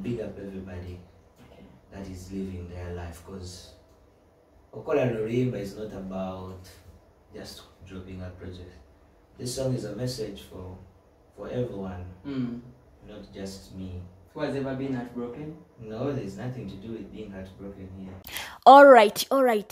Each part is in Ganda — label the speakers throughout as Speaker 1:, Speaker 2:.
Speaker 1: big up everybody that is living their life, because Okola Norimba is not about just dropping a project. This song is a message for everyone, not just me.
Speaker 2: Who has ever been heartbroken?
Speaker 1: No, there's nothing to do with being heartbroken here.
Speaker 3: Alright,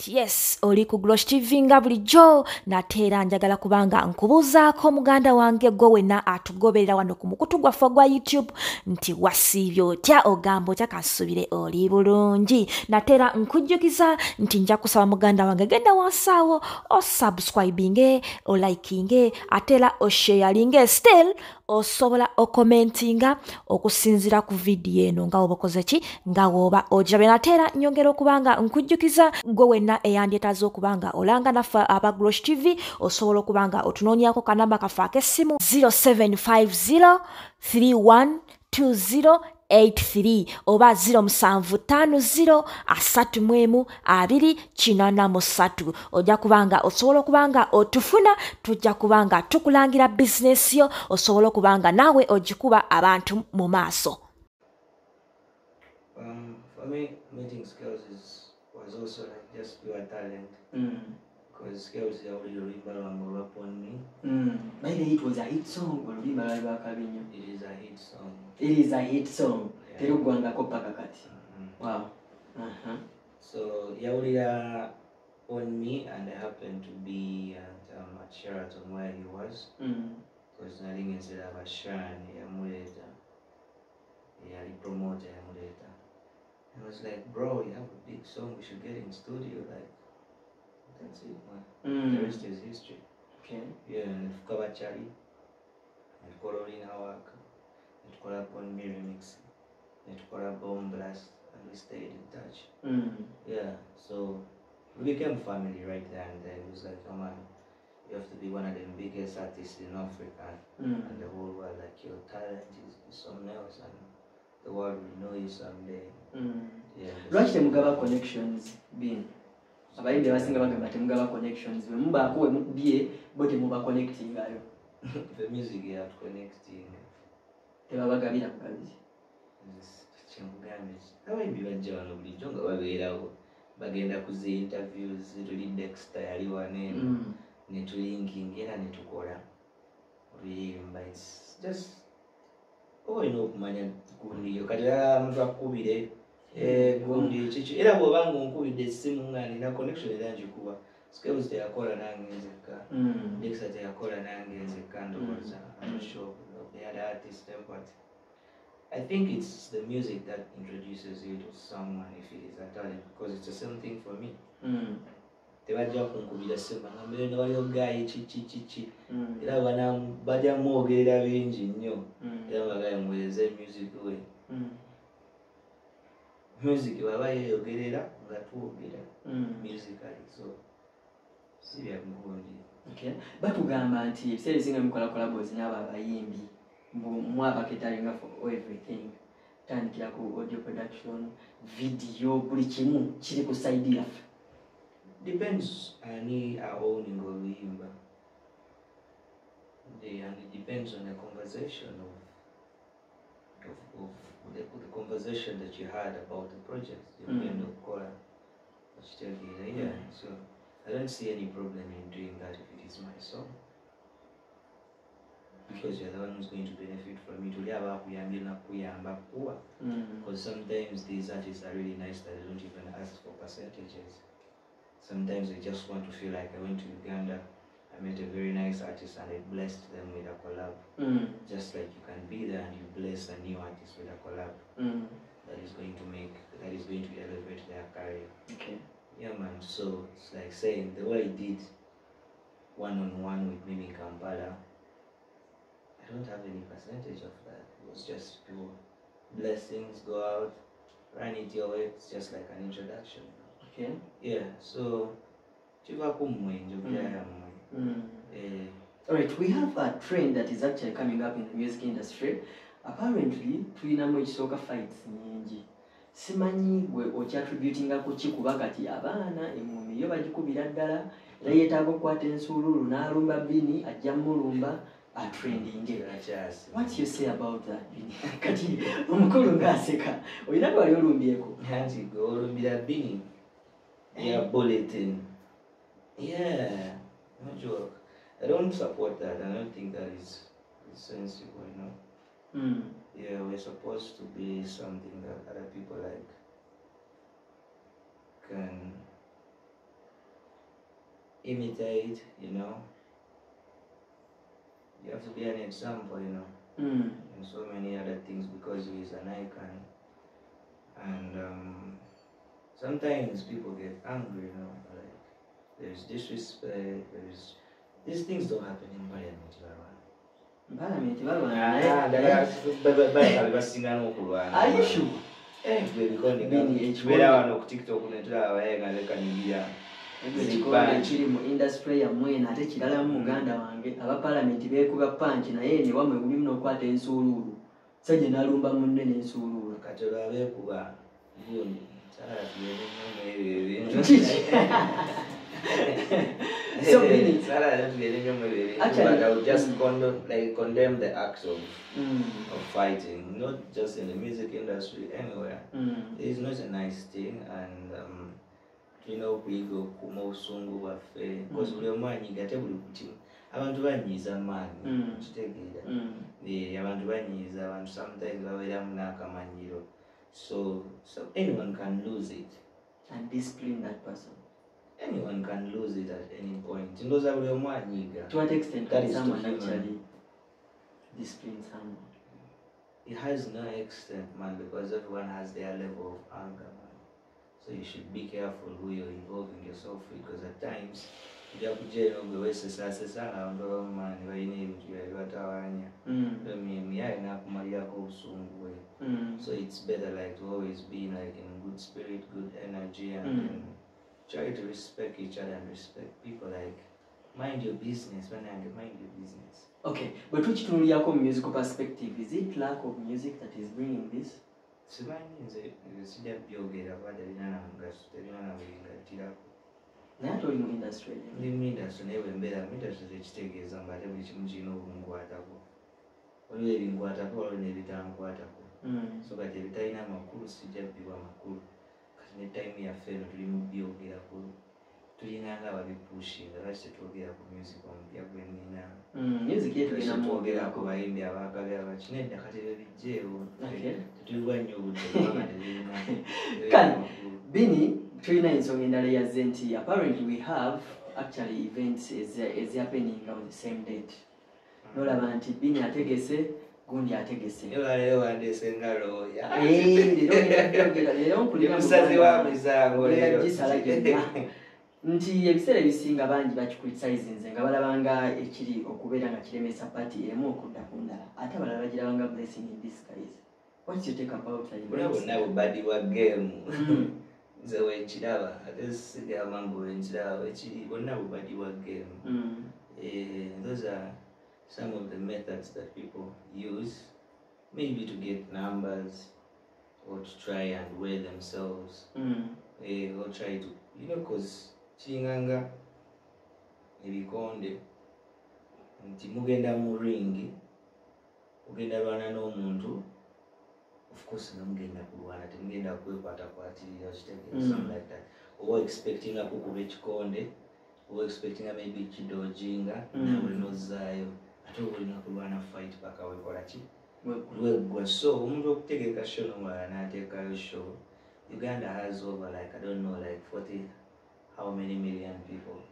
Speaker 3: yes, oli ku Glosh TV nga bulijjo nateera njagala kubanga nkubuuzaako muganda wange gwe wenna atugoberera wano ku mukutu gwaffe gwa YouTube nti wasiibye otya ogamba otya kasubire oli bulungi. Nateera nkujjukiza nti nja kusaba muganda wange genda wansaawo osubscribinge olikinge ateera osharinge still osobola okomentinga okusinzira ku video eno nga oba okoze ki nga woba ojabe. Nateera nyongera okubanga nkujjukiza gwe wenna eyandyetaaza okubanga olanga naffe aba Glosh TV osobola okubanga otunoonyako kanamba kaffe ak'essimu 0750312083 oba 0750312083 ojja kubanga osobola okubanga otufuna, tujja kubanga tukulangira bizinesi yo, osobola okubanga naawe ogikuba abantu mu maaso.
Speaker 1: For me, meeting Skills was also like just pure talent. Because Skills is already rap on me.
Speaker 2: By the way, it was a hit song.
Speaker 1: It is a hit song.
Speaker 2: It is a hit song. Wow.
Speaker 1: So Yaulia on me, and I happened to be at Sheraton where he was. Because nothing instead of a shrine, Yamuleta. Yeah, he promoted Yamuleta. I was like, bro, you have a big song, we should get in studio. Like, that's it, man. The rest is history.
Speaker 2: Okay.
Speaker 1: Yeah, and Kawachari, and Corolina work, and Korapon me remix, and Korapon blast, and we stayed in touch. Yeah, so we became family right there, and then it was like, come on, you have to be one of the biggest artists in Africa and the whole world. Like, your talent is something else, and the world will know you someday. Yeah.
Speaker 2: Lwaki temugaba connections bin? Abayimbi abasinga bagamba temugaba connections. Bwe mubaako we mukubye bo temuba connectingayo.
Speaker 1: The music you have to connecting.
Speaker 2: Tebabagabira mugabizi.
Speaker 1: Kyemugambye abayimbi bajja wano bulijjo nga babeerawo bagenda ku zi interviews tuli Dexter yali waneeno ne tulinking era ne tukola oluyimba. It's just olina okumanya gundi yo kati omuntu akubire gundi kiki era bw'obanga onkubidde essimu nga nina connection era ngikuba. Skills teyakola nange nzekka, Dexter teyakola nange nzekka ndowooza. I'm not sure of the other artists, but I think it's the music that introduces you to someone if it is a talent, because it's the same thing for me. Tebajja kunkubira essimu nga mbere waliwo gayi ki era bajja mwogerera bingi nnyo era bagaye muweereze music we. Music baba yeeyogerera nga twogera musically, so si bya bugundi.
Speaker 2: Okay. Batugamba nti ebiseera ebisinga mukola collabos n'abo abayimbi mwaba catering for everything. Tandikira ku audio production, video, buli kimu kiri ku side yaffe.
Speaker 1: Depends ani owning oluyimba. And it depends on the conversation of the conversation that you had about the project. Depend of Kora. Yeah. So I don't see any problem in doing that if it is my song. Because you're the one who's going to benefit from it. Because sometimes these artists are really nice that they don't even ask for percentages. Sometimes they just want to feel like I went to Uganda, I met a very nice artist and I blessed them with a collab. Just like you can be there and you bless a new artist with a collab that is going to elevate their career.
Speaker 2: Okay.
Speaker 1: Yeah, man. So it's like saying the way I did one-on-one with Mimi Kampala, I don't have any percentage of that. It was just pure blessings, go out, run it your way. It's just like an introduction.
Speaker 2: Okay.
Speaker 1: Yeah, so
Speaker 2: alright, we have a trend that is actually coming up in the music industry. Apparently, tulinamu ekisooka fights nyingi. Simanyi we okyatributinga ku kikuba kati abaana emumi yo bagikubira ddala era yeetaaga okukwata ensuuluulu n'alumba bini ajja mulumba are trending.
Speaker 1: Akyasi.
Speaker 2: What you say about that? Kati omukulu ngaseka. Oyina bali olumbyeko.
Speaker 1: Hanti go olumbira Bini. Yeah, bulletin. Yeah. No joke. I don't support that. I don't think that is sensible, you know. Yeah, we're supposed to be something that other people like can imitate, you know. You have to be an example, you know, and so many other things because he is an icon. And sometimes people get angry, you know, like there's disrespect, these things don't happen in Parliament.
Speaker 2: Are you sure? Ekiri mu industry yamwe ate kirala mu Uganda wange aba parliament beekuba panchi naye ne wamwe buli muno okwata ensuuluulu sajja n'alumba munne n'ensuuluulu
Speaker 1: katolo abeekuba yoni sala
Speaker 2: so many
Speaker 1: actually I would just condemn the acts of fighting, not just in the music industry, anywhere. It's not a nice thing, and you know, we go kumosungu wafe because buli omwanyiga tebuli kuti abantu banyiza maani kitegeera abantu banyiza abantu sometimes babeeramu n'akamanyiro so anyone can lose it
Speaker 2: and discipline that person.
Speaker 1: Anyone can lose it at any point. Ndooza buli omwanyiga.
Speaker 2: To what extent can someone actually discipline someone?
Speaker 1: It has no extent, man, because everyone has their level of anger, man. So you should be careful who you're involving yourself with, because at times you have to jail on the way so man so it's better like to always be like in good spirit, good energy, and try to respect each other and respect people. Like mind your business when I mind your business.
Speaker 2: Okay, but which from musical perspective, is it lack of music that is bringing this? Not only in industry.
Speaker 1: Industry never better. Industry is ekitegeeza mba ate buli kimu kirina obunkwatako. Waliwo ebinkwatako waliwo n'ebitankwatako. So kati ebitalina amakulu sijja biwa makulu. Kati ne time yaffe eno tuli mu byogerako. Tulinganga ababipushinga lwaki tetwogera ku music omupya gwenina.
Speaker 2: Music yetu
Speaker 1: twogera ku bayimbi abaakabi abaki nedda kati bebijjeewo. Tetulwa nnyo obudde kubanga tebirina.
Speaker 2: Kale Bini tulina ensonga endala yazze nti apparently we have actually events is happening on the same date. Nolaba nti Bini ategese gundi ategese.
Speaker 1: Lero wandeese nga looya.
Speaker 2: Lero nkulira
Speaker 1: musazi wa misango lero.
Speaker 2: Nti ebiseera ebisinga bangi bakikulisayizinze nga balabanga ekiri okubeera nga kiremesa pati emu okudda ku ndala ate abalala bagirabanga blessing in disguise. What's your take about that?
Speaker 1: Bonna bubadi wa game. Nze wenkiraba ate sigamba mbu wenkiraba wekiri bonna bubadi wa game. Those are some of the methods that people use maybe to get numbers or to try and weigh themselves or try to, you know, because chinganga ebikonde nti mugenda mu ring ugenda lwana n'omuntu of course namugenda kulwana temugenda kwekwatakwatirira something like that or expecting akukuba ekikonde or expecting maybe kidojinga nawe nozaayo ate olina kulwana fight paka wekola ki wegwa so omuntu okutegeka show nomala n'ateekayo show. Uganda has over like I don't know like 40 how many million people.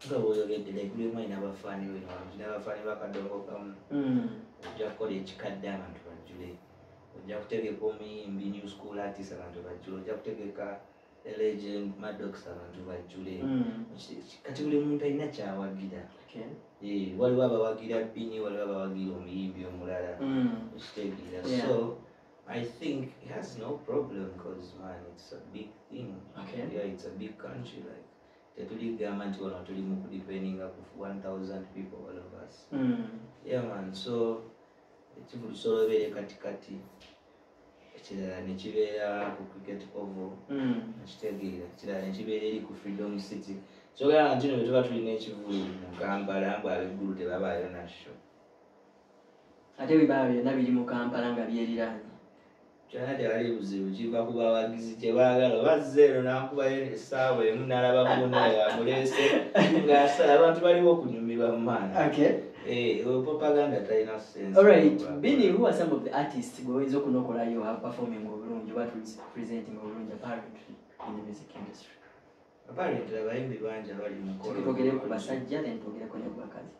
Speaker 1: Go get the like never funny when never funny back at the welcome. Just call it Chikadam and Julie. Just take a pomi in new school artist and to just take a legend, Maddox and to Julie. Category Munta nature wagida. Okay. What about Wagida Pini, whatever Wagilo me, Biomurada, so I think it has no problem because man, it's a big thing.
Speaker 2: Okay.
Speaker 1: Yeah, it's a big country. Like the big government will not really depending up of 1,000 people, all of us. Yeah, man. So it's sort of very katikati. Nechibera ku cricket oval. Nechitegeera. Nechibera ku Freedom City. So kana ntino betuba tulina ekivulu mu Kampala mbu abegulu tebabayo nasho.
Speaker 2: ate bibala byonna biri mu Kampala nga byeriraanye.
Speaker 1: Kyonna tewali buzibu kiva ku bawagizi kye baagala bazze eno n'akubayo essaawa emu n'alaba munnaye amuleese ng'asala abantu baliwo okunyumirwa mu maanyi. Propaganda talina sense.
Speaker 2: Alright, Bini, who are some of the artists goyinza okunokolayo performing obulungi oba presenting obulungi apparently in the music industry?
Speaker 1: Apparently abayimbi bangi abali mu mukolo.
Speaker 2: Twogere ku basajja then twogereko ne ku bakazi.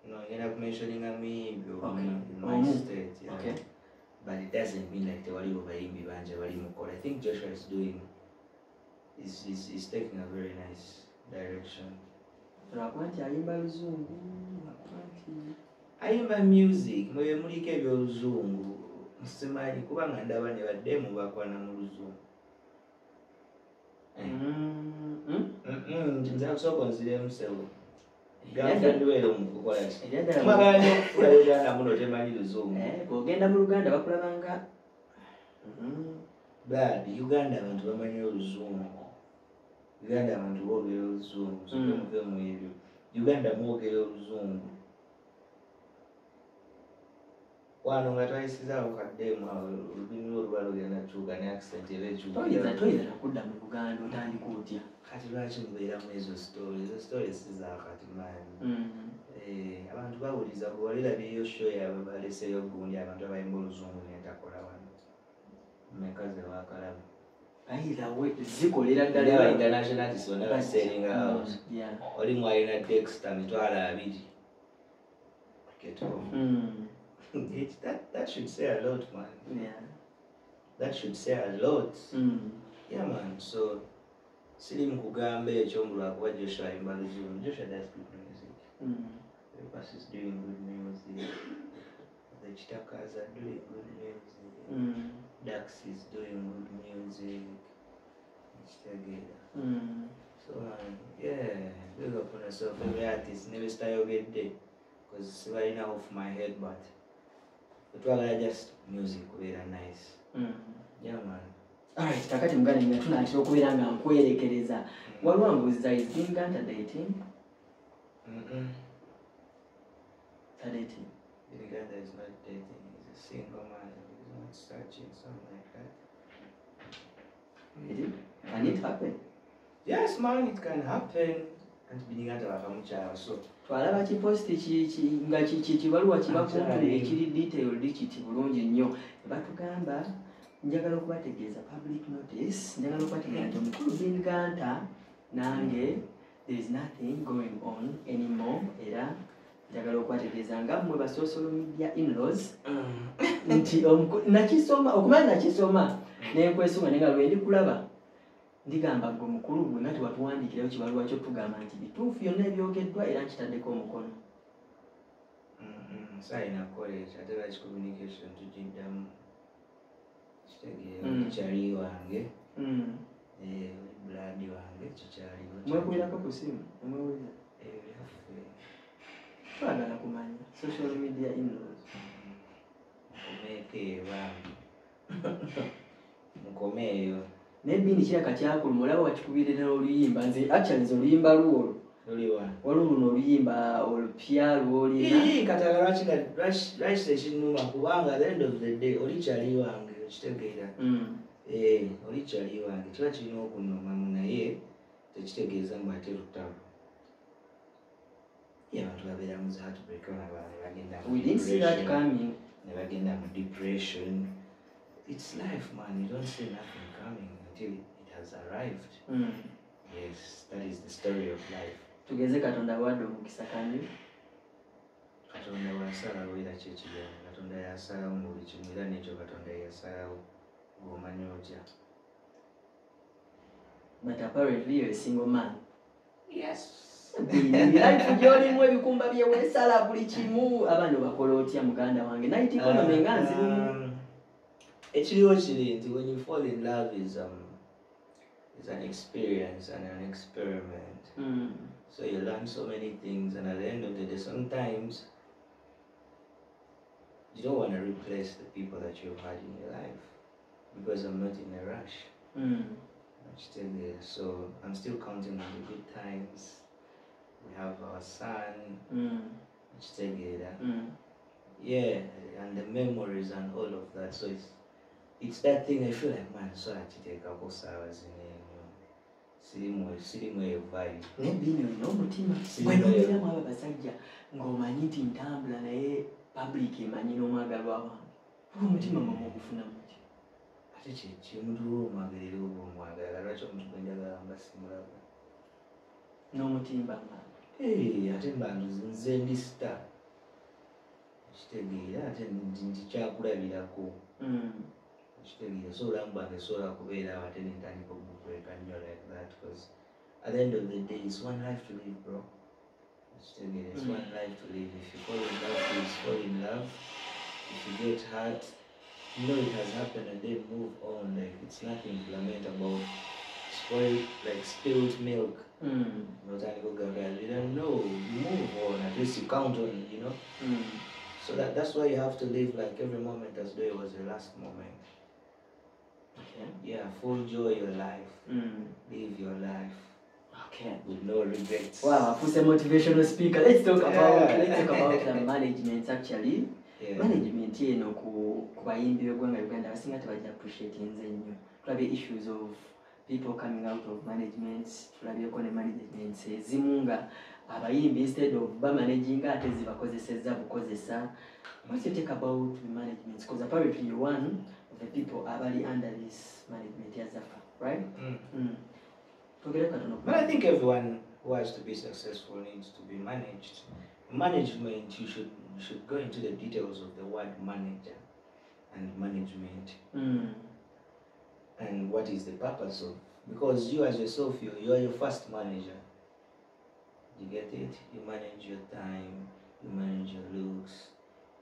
Speaker 1: No, ngenda kumentioninga muyimbi in my state. Yeah.
Speaker 2: Okay.
Speaker 1: But it doesn't mean like tewali bayimbi bangi abali mu mukolo. I think Joshua is taking a very nice direction.
Speaker 2: Lwakuba nti ayimba luzungu,
Speaker 1: ayimba music mwe muliko ebyoluzungu simanyi kubanga ndaba ne baddemu bakwana mu luzungu. Nza kusooka onziremu sebo girlfriend weero mu kukola ki mwagala nnyo okufula Uganda muno temanyi luzungu.
Speaker 2: Bw'ogenda mu Luganda bakulabanga
Speaker 1: bad. Uganda abantu bamanyi oluzungu. Uganda abantu boogera oluzungu muve mu ebyo. Uganda mwogera oluzungu. Wano nga twayisizaawo kaddeemu awo olulimi oluba lugenda tuuka ne accent eba ekyuka.
Speaker 2: Toyinza kudda mu Luganda otandika otya.
Speaker 1: Kati lwaki mubeeramu ezo stories sizaakati maanyi. Abantu bawuliza bwewalirabiyo show yaabwe baleseyo gundi abantu abayimba oluzungu nentakola wano. Mmeka ze waakalaba.
Speaker 2: Ayirawe zikolera ddala
Speaker 1: international artists bonna baselling out. Oli mwalina Dexter mitwalo 2. Get home. That should say a lot, man.
Speaker 2: Yeah.
Speaker 1: That should say a lot. Yeah, man. So, siri mukugamba ekyo lwakuba Joshua ayimba luzungu. Joshua does good music. Everybody is doing good music. The Chitakas are doing good music. Dax is doing good music. So, yeah, big up on yourself. Every artist never stay a good day. Because right now off my head, but just music very nice. Yeah, man.
Speaker 2: Alright, kakati mugani nga tunatira okubeera nga nkwerekereza. Waliwo mbuuziza is Binganta dating? Dating.
Speaker 1: Binganta is not dating. He's a single man. He's not searching, something like that.
Speaker 2: Really? Can it happen?
Speaker 1: Yes, man, it can happen. And Binganta bakamukyala so.
Speaker 2: Twalaba kiposti nga kibaluwa kibakuntu ekiri detailed kiti bulungi nnyo. Batugamba njagala okubategeeza public notice, njagala okubategeeza nti omukulu Binganta nange there is nothing going on anymore era njagala okubategeeza nga mmwe ba social media in-laws nti nakisoma okumanya nakisoma nenkwesunga nenga lwe ndikulaba ndigamba gwe mukulu gwe nga tewatuwandiikirayo kibaluwa kyo tugamba nti bituufu byonna ebyogeddwa era nkitaddeko omukono.
Speaker 1: Sayina college ate lwaki communication tugiddamu kitegeera kyali wange blood wange kikyaliwo.
Speaker 2: Mwekuirako ku simu omwewuliza twagala kumanya social media in-laws.
Speaker 1: Mukomeeko bambi mukomeeyo
Speaker 2: nebindi kiraka kyakuluma olaba wakikubirira oluyimba nze actually nze oluyimba luwo waliwo luno oluyimba olupya lwolina
Speaker 1: kataga lwaki tekinuma kubanga at the end of the day oli kyali wange okitegeera. Oli kyali wange kiba kirina okunomamu naye tekitegeeza mbu ate lutalo. Abantu babeera mu heartbreak ne bagenda mu depression. It's life, man. You don't see nothing coming until it has arrived. Yes, that is the story of life.
Speaker 2: Tugeze Katonda wadde omukisa kandi
Speaker 1: Katonda wasalawo era kyekigenda. Katonda yasalawo mu buli kimu era n'ekyo Katonda yasalawo ng'omanyi otya.
Speaker 2: But apparently you're a single man.
Speaker 1: Yes.
Speaker 2: Life gy'olimu ebikumba byewesala buli kimu abantu bakola otya muganda wange night economy nga nzibu.
Speaker 1: Ekiriwo kiri nti when you fall in love is an experience and an experiment. So you learn so many things and at the end of the day sometimes you don't want to replace the people that you've had in your life because I'm not in a rush. I'm still there, so I'm still counting on the good times. We have our son, together. yeah, and the memories and all of that. So it's that thing. I feel like, man, so I take a couple hours in sirimu vibe.
Speaker 2: Nebino n'omutima bw'enobeeramu abo abasajja ng'omanyi nti ntambula naye public emanyi n'omwagalwa wange omutima mama ogufunamu ki
Speaker 1: ate kyekintu omwagalira oba omwagala lwaki omuntu gwenjagala nga simulaba
Speaker 2: n'omutimba
Speaker 1: ate mbanduzi nze ndi star kitegeera ate ndi kyakulabirako kitegeera so olamu bwange sobola kubeera awo ate nentandika okubukweka nnyo like that because at the end of the day it's one life to live, bro. It's one life to live. If you fall in love, please fall in love. If you get hurt, you know it has happened and then move on. Like it's nothing to lament about. Spoiled, like spilled milk. You don't know. You move on. At least you count on it, you know. So that's why you have to live like every moment as though it was your last moment.
Speaker 2: Okay.
Speaker 1: Yeah, full joy your life. Live your life.
Speaker 2: Okay.
Speaker 1: With no regrets.
Speaker 2: Wow, who's a motivational speaker? Let's talk about the management actually.
Speaker 1: Yeah.
Speaker 2: Management you know kubayimbi begwanga Uganda basinga tebaja appreciate nze nnyo. Tulabe issues of people coming out of management, tulabe ko ne management ezimunga abayimbi instead of managing ate zibakozeseza bukozesa. What do you think about the management? Because apparently you're one of the people abali under this management ya Zafa, right?
Speaker 1: But I think everyone who has to be successful needs to be managed. Management, you should go into the details of the word manager and management. And what is the purpose of, because you as yourself, you are your first manager. You get it? You manage your time, you manage your looks,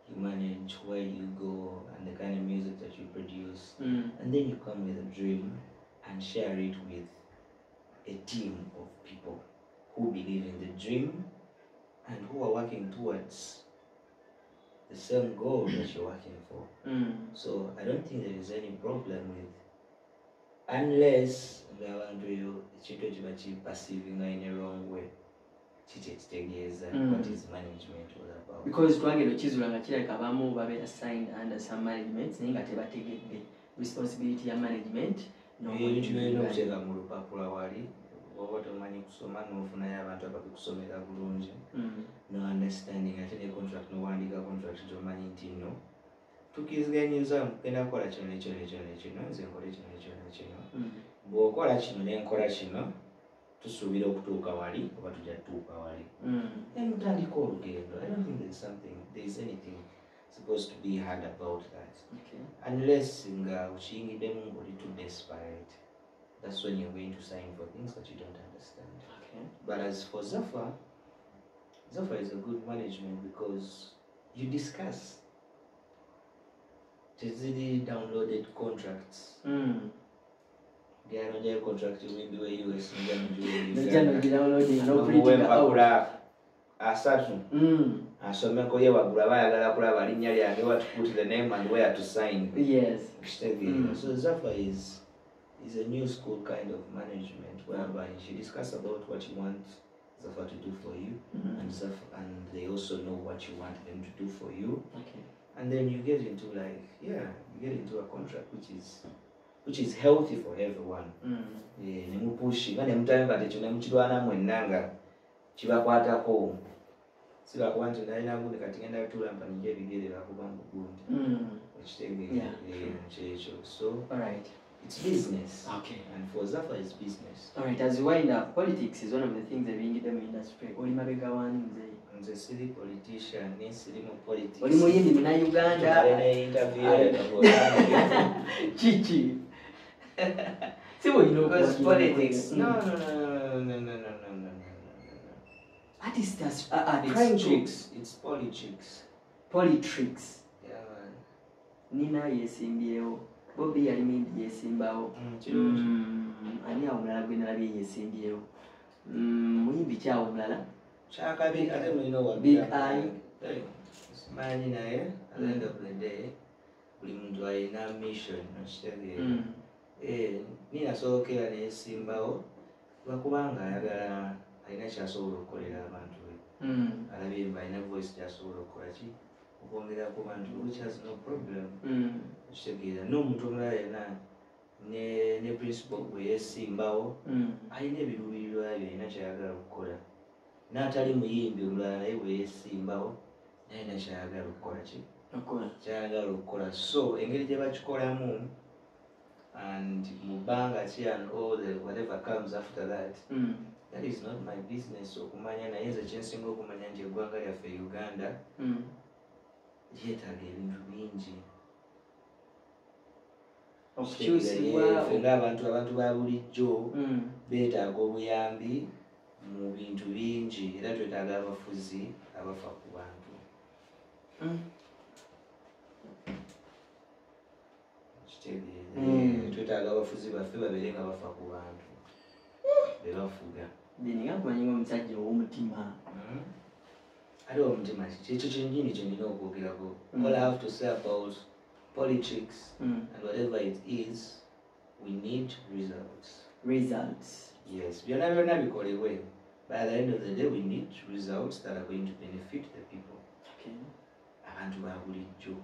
Speaker 1: you manage where you go and the kind of music that you produce. And then you come with a dream and share it with a team of people who believe in the dream and who are working towards the same goal that you're working for. So I don't think there is any problem with, unless they want to perceiving in a wrong way. What is management all about?
Speaker 2: Because twagero kizulanga kireka abamu babeera signed under some management naye nga tebategedde responsibility ya management
Speaker 1: n'okuteeka mu lupapula wali oba tomanyi kusoma n'ofunayo abantu ababikusomera bulungi no understanding ate ne contract n'owandiika contract gy'omanyi nti nno tukiziganyiza kugenda kukola kino nekino nekino nekino nze nkole kino nekino nekino bw'okola kino n'enkola kino tusuubira okutuuka wali oba tujja tutuuka wali mutandika olugendo. I don't think there's anything supposed to be hard about that.
Speaker 2: Okay.
Speaker 1: Unless nga ukiyingiddemu ng'oli too desperate, that's when you're going to sign for things that you don't understand.
Speaker 2: Okay.
Speaker 1: But as for Zafa is a good management because you discuss. Tezidi downloaded contracts. Gano contract maybe where US asatu asomeko ye wagula bayagala kulaba linnya lyange what to put the name and where to sign.
Speaker 2: Yes.
Speaker 1: So Zafa is a new school kind of management whereby she discuss about what you want Zafa to do for you and they also know what you want them to do for you.
Speaker 2: Okay.
Speaker 1: And then you get into a contract which is healthy for everyone. Nemupushi nga nemutanga tekyo nemukirwana mwenna nga kibakwatako sibakuba nti nalina gundi kati genda tuula mpanije ebigere bakuba mu gundi ekitegeera kyekyo. So it's business.
Speaker 2: Okay.
Speaker 1: And for Zafa it's business.
Speaker 2: Alright, as you wind up, politics is one of the things that being in the industry. Oli mabega wani
Speaker 1: nze siri politician, ni siri mu politics.
Speaker 2: Oli muyimbi muna Uganda.
Speaker 1: Alina interview
Speaker 2: Chichi. Because
Speaker 1: politics. No.
Speaker 2: Artists
Speaker 1: it's politics.
Speaker 2: Politics.
Speaker 1: Yeah, man.
Speaker 2: Nina yesimbyewo. Bobby yali mindi yesimbawo. Ani awulala gwe nalabye yesimbyewo. Muyimbi kyawo omulala.
Speaker 1: Chakabi, I don't really know what
Speaker 2: Big Eye.
Speaker 1: Manyi naye, at the end of the day, buli muntu alina mission nakitegeera. Nina sookera neyesimbawo lwakubanga ayagala alina kyasobola okukolera abantu be. Alabye mba alina voice gyasobola okukola ki kubongera ku bantu, which has no problem. Kitegeera n'omuntu omulala yenna ne principal bwe yeesimbawo alina ebiruubirirwa bye alina kyayagala okukola, n'atali muyimbi omulala naye bwe yeesimbawo naye alina kyayagala okukola kyayagala okukola. So engeri gye bakikolamu and mu bbanga ki and all the whatever comes after that, that is not my business okumanya. Naye nze kyensinga okumanya nti eggwanga lyaffe Uganda lyetaaga ebintu bingi abantu ba bulijjo beetaaga obuyambi mu bintu bingi, era twetaaga abafuzi abafa ku bantu. Twetaaga abafuzi baffe babeere nga bafa ku bantu bebafuga.
Speaker 2: Beninga kumanyinga omusajja ow'omutima.
Speaker 1: Ali omutima kyekyo kyennyini kye nina okwogerako. All I have to say about politics and whatever it is, we need results. Yes, byonna byonna bikolebwe. By the end of the day, we need results that are going to benefit the people. Abantu ba bulijjo.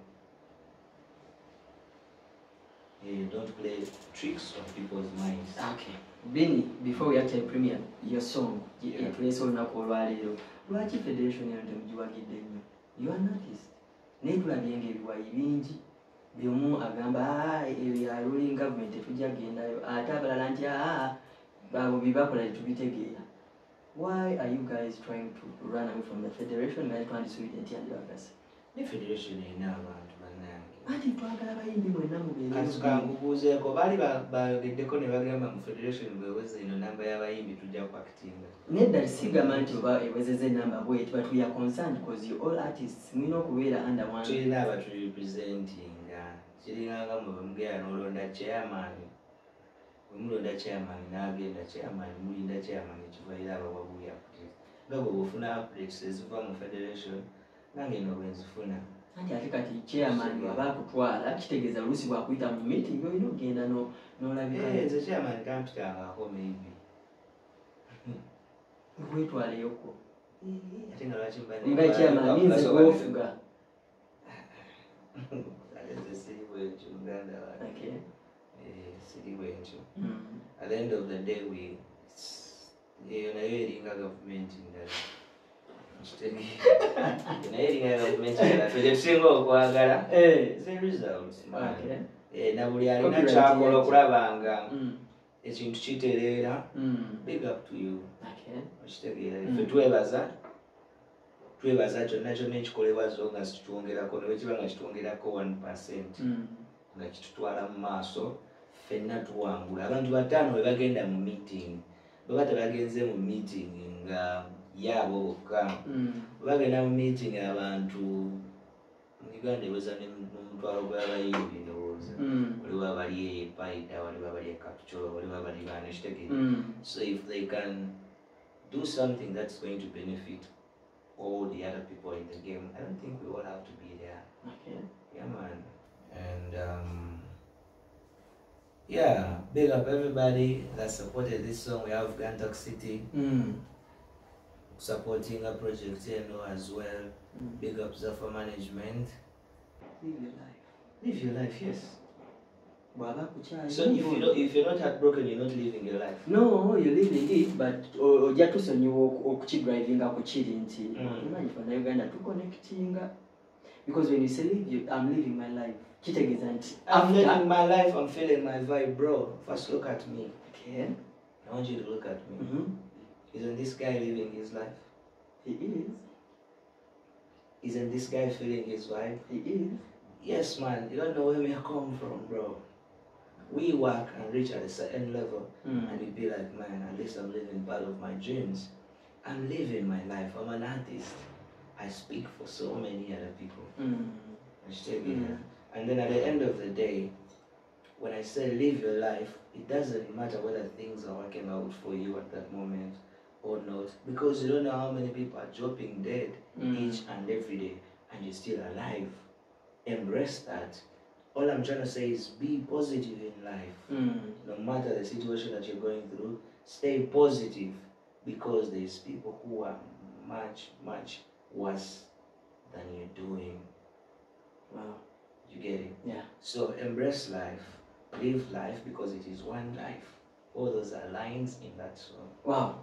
Speaker 1: Don't play tricks on people's minds.
Speaker 2: Okay. Benny, before we actually premiere your song, tuleese olunaku olwaleero, lwaki federation yano temugiwagidde nnyo? You are an artist. Naye tulabyenga ebiwayi bingi byomu agamba ya ruling government tujja gendayo, ate abalala nti babo bibakola tubitegeera. Why are you guys trying to run away from the federation nga twandisuubira entyandiro agasi?
Speaker 1: Ne federation erina abantu bannange.
Speaker 2: Ati twagala bayimbi mwenna mubeere.
Speaker 1: Kankubuuzeeko baali bayogeddeko ne bagamba mu federation bweweze eno namba y'abayimbi tujja kwakitinga.
Speaker 2: Nedda sigamba nti oba ewezezza enamba bweti, but we are concerned because you all artists mulina okubeera under one.
Speaker 1: Tulina abaturepresentinga. Kiringanga mwe mugenda n'olonda chairman. Bwe mulonda chairman n'agenda chairman mulinda chairman ekivaira abawabuya update. Nga bwe bw'ofuna updates eziva mu federation nange eno bwe nzifuna.
Speaker 2: Anti ate kati chairman bw'aba akutwala kitegeeza oluusi bw'akuyita mu meeting olina okugenda n'olabika.
Speaker 1: Nze chairman kampitangako maybe.
Speaker 2: Wetwaleyoko.
Speaker 1: Ate nga lwaki
Speaker 2: nga chairman nze gwofuga.
Speaker 1: Nze siri bwekyo muganda wange. Siri bwekyo. At the end of the day nayo eringa gavumenti ndala. Naye eringa gavumenti ndala twetusinga okwagala the results. Na buli alina kyakola okulaba nga ekintu kitereera. Big up to you. Okitegeera ffe twebaza kyonna kyonna ekikolebwa zo nga kitwongerako ne bwekiba nga kitwongerako 1% nga kitutwala mu maaso ffenna tuwangula. Abantu bataano bwe bagenda mu meeting baba tebagenze mu meeting nga yaabo bokka. Bwe bagenda mu meeting abantu mu Uganda eweza n'omutwalo gw'abayimbi ndowooza. Waliwo abali e Paida, waliwo abali e Kapcholo, waliwo abali baana ekitegeera. So if they can do something that's going to benefit all the other people in the game, I don't think we all have to be there. Yeah, man. And yeah, big up everybody that supported this song. We have Gantok City supporting a project here as well. Big up Zaffa Management.
Speaker 2: Live your life.
Speaker 1: Live your life, yes.
Speaker 2: So
Speaker 1: if you're not heartbroken, you're not living your life.
Speaker 2: No, you're living it, but ojja tusonyiwa okukidrivinga kukiri nti imanyi fana Uganda tuconnectinga, because when you say I'm living my life, kitegeeza nti
Speaker 1: I'm living my life, I'm feeling my vibe, bro. First look at me.
Speaker 2: Okay.
Speaker 1: I want you to look at me. Isn't this guy living his life?
Speaker 2: He is.
Speaker 1: Isn't this guy feeling his vibe?
Speaker 2: He is.
Speaker 1: Yes, man. You don't know where we are coming from, bro. We work and reach at a certain level and you'd be like, man, at least I'm living part of my dreams. I'm living my life. I'm an artist. I speak for so many other people. And then at the end of the day, when I say live your life, it doesn't matter whether things are working out for you at that moment or not, because you don't know how many people are dropping dead each and every day and you're still alive. Embrace that. All I'm trying to say is be positive in life. No matter the situation that you're going through, stay positive, because there's people who are much, much worse than you're doing.
Speaker 2: Wow.
Speaker 1: You get it?
Speaker 2: Yeah.
Speaker 1: So embrace life, live life because it is one life. All those are lines in that song.
Speaker 2: Wow.